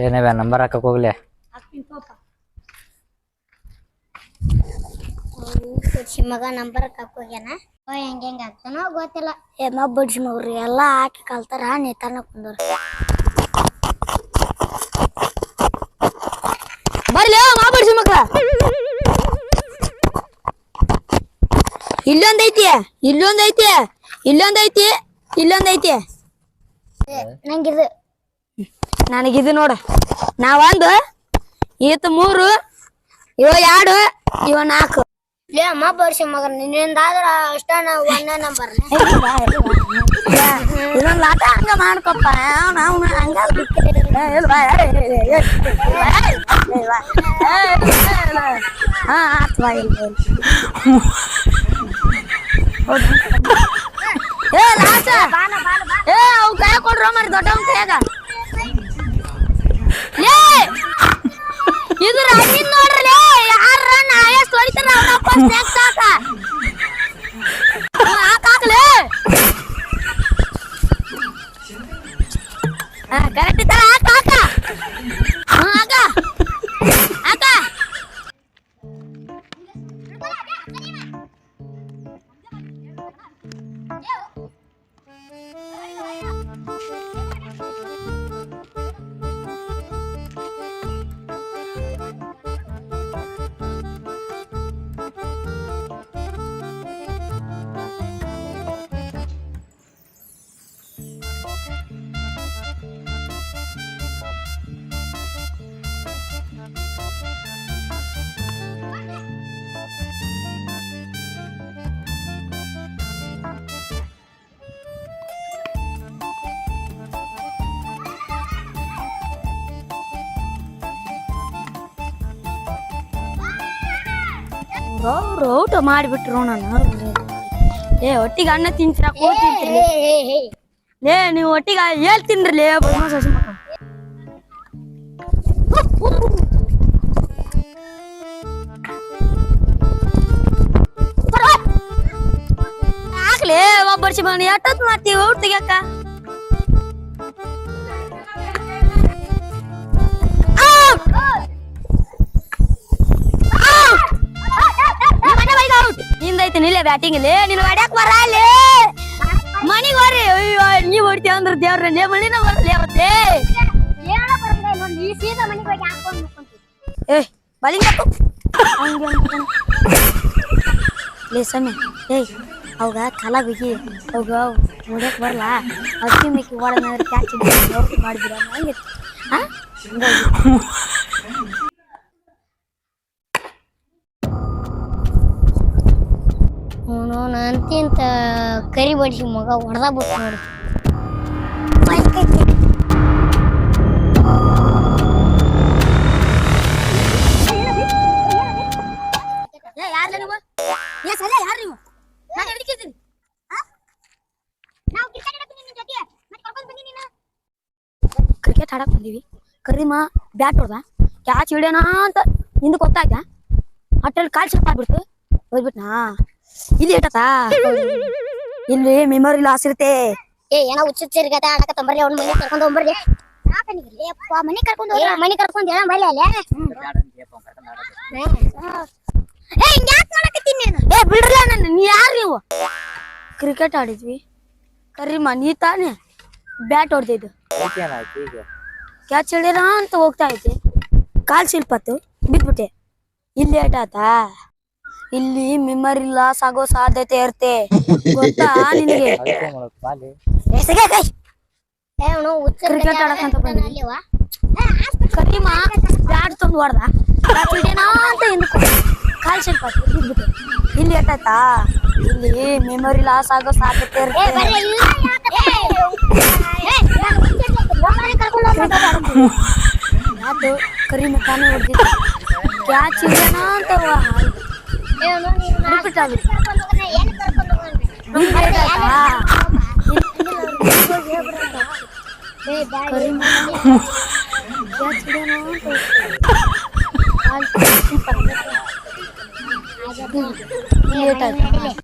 ಏನೇ ನಂಬರ್ ಹಾಕಕ್ ಹೋಗ್ಲಿ ಮಗ ನಂಬರ್ ಹಾಕೋಗ್ಯಾನ ಹೆಂಗ ಆಗ್ತಾನೋ ಗೊತ್ತಿಲ್ಲ ಬಡ್ಸಿ ಮಗ್ರಿ ಎಲ್ಲಾ ಹಾಕಿ ಕಲ್ತಾರ ನೇತಾನ ಕುಂದರ್ ಬರ್ಲಿ ಬಡ್ಸಿ ಮಕ್ಳ ಇಲ್ಲೊಂದೈತಿ ಇಲ್ಲೊಂದೈತಿ ಇಲ್ಲೊಂದೈತಿ ಇಲ್ಲೊಂದೈತಿ ನಂಗಿದು ನನಗಿದು ನೋಡ ನಾವೊಂದು ಈತ 3 ಇವ 2 ಇವ 4 ಲೇ ಅಮ್ಮ ಬಡ್ಸಿ ಮಗ ನಿನ್ನಿಂದಾದ್ರ ಅಷ್ಟ ನಾವು 1 ನಂಬರ್ ಇದೊಂದು ಆಟ ಹಂಗ ಮಾಡ್ಕೊಪ್ಪ ನಾವು ಹಂಗ ಅವ್ ಕೈ ಕೊಡ್ರ ಮರಿ ದೊಡ್ಡವನ್ ಕೈಯಾಗ ಇದು ರಾಜೀನ್ ನೋಡ್ರಿ ಯಾರ ನಾಯಸ್ ಹೊಡಿತಾರ ಅವ್ರಪ್ಪ ಸ್ನ್ಯಾಕ್ಸ್ ಹಾಕಾಕ್ಲೆ ಕರೆಕ್ಟ್ ತರ ಹಾಕ ಹಾಕ ಹಾಕ ಊಟ ಮಾಡಿಬಿಟ್ರು ನಾನು ಒಟ್ಟಿಗೆ ಅನ್ನ ತಿಂತೀರ ಲೇ ನೀವು ಒಟ್ಟಿಗೆ ಹೇಳ್ ತಿನ್ರಿ ಹಾಕ್ಲಿ ಒಬ್ಬರ್ಸಿ ಬನ್ನಿ ಎಷ್ಟೊತ್ತು ಮಾಡ್ತೀವಿ ಊಟ ತೆಗಿಯಕ್ಕ ನಿಂದೈತಿ ನಿಲ್ಲೇ ಬ್ಯಾಟಿಂಗ್ ಇಲ್ಲಿ ನೀನು ಹೊಡ್ಯಾಕ್ ಬರಲ್ಲೇ ಮನಿಗ್ ಬರ್ರಿ ಅಯ್ಯೋ ನೀವ್ ಹೊಡಿತೀವ ಅಂದ್ರ ದೇವ್ರಲ್ಲೇ ಮಳಿನ ಬರ್ಲಿ ಅವತ್ತೇ ಏ ಬಲಿಂಗ ಲೇ ಸಮಯ ಏಯ್ ಅವಾಗ ಕಾಲ ಬಿಗಿ ಅವಾಗ ಹೊಡ್ಯಾಕ್ ಬರಲ್ಲ ಅಕ್ಕಿ ಮಿಕ್ಕಿ ಒಳಗ ಕ್ಯಾಚ್ ಮಾಡಿದ್ರ ಹಂಗೆ ಅಂತಿಂತ ಕರಿ ಬಡಿಸಿ ಮಗ ಹೊಡೆದ ಬಿಟ್ಟು ನೋಡಿ ಕ್ರಿಕೆಟ್ ಆಡಕ್ ಬಂದೀವಿ ಕರಿಮ ಬ್ಯಾಟ್ ಹೊಡ್ದ ಕ್ಯಾಚ್ ಹಿಡಿಯೋಣ ಅಂತ ಹಿಂದಕ್ಕೆ ಹೋಗ್ತಾ ಅಟ್ಟಲ್ಲಿ ಕಾಲ್ ಸ್ಲಿಪ್ ಆಗ್ಬಿಡ್ತು ಹೋಗ್ಬಿಟ್ನಾ ಇಲ್ಲಿ ಇಟ್ಟತಾ ಇಲ್ಲಿ ಮೆಮೊರಿ ಲಾಸ್ ಇರುತ್ತೆ ಏನೋ ಹುಚ್ಚುಚ್ಚರಿಗತ ಆಡಕ ತಂಬರ್ಲಿ ಅವ್ನ ಮನೆ ಕರ್ಕೊಂಡು ಹೋಗ್ಬರ್ಲಿ ಮನೆ ಕರ್ಕೊಂಡು ಹೋಗ್ರ ಮನೆ ಕರ್ಕೊಂಡು ಹೇಳ ಮಳೆ ಅಲ್ಲೇ ಬಿಡ್ರಲ್ಲ ನನ್ನ ನೀ ಯಾರು ನೀವು ಕ್ರಿಕೆಟ್ ಆಡಿದ್ವಿ ಕರಿಮ ನೀ ತಾನೆ ಬ್ಯಾಟ್ ಹೊಡ್ದಿದ್ದು ಕ್ಯಾಚ್ ಹಿಡಿಯೋಣ ಅಂತ ಹೋಗ್ತಾ ಐತಿ ಕಾಲ್ ಸಿಲ್ಪತ್ತು ಬಿದ್ಬಿಟ್ಟೆ ಇಲ್ಲಿ ಏಟಾತಾ ಇಲ್ಲಿ ಮೆಮೊರಿ ಲಾಸ್ ಆಗೋ ಸಾಧ್ಯತೆ ಇರುತ್ತೆ ಗೊತ್ತಾ ನಿನಗೆ ಕ್ರಿಕೆಟ್ ಆಡಕಂತ ಬಂದಿವಿ ಕರಿಮ ಬ್ಯಾಟ್ ತಂದು ಹೊಡ್ದ ಅಂತ ಕಾಲ್ ಶಿಲ್ಪ ಬಿದ್ಬಿಟ್ಟೆ ಇಲ್ಲಿ ಎಟ್ಟಾಯ್ತಾ ಇಲ್ಲಿ ಮೆಮೊರಿ ಲಾಸ್ ಆಗೋ ಸಾಧ್ಯತೆ ಇರುತ್ತೆ ಅದು ಕರಿಮ ತಾನೇ ಹೊಡ್ದಿದ್ದು ಕ್ಯಾಚ್ ಹಿಡಿಯೋಣ ಅಂತ ರಿಪೀಟ್ ಆಗುತ್ತೆ ಲೇಟ್ ಆಯ್ತು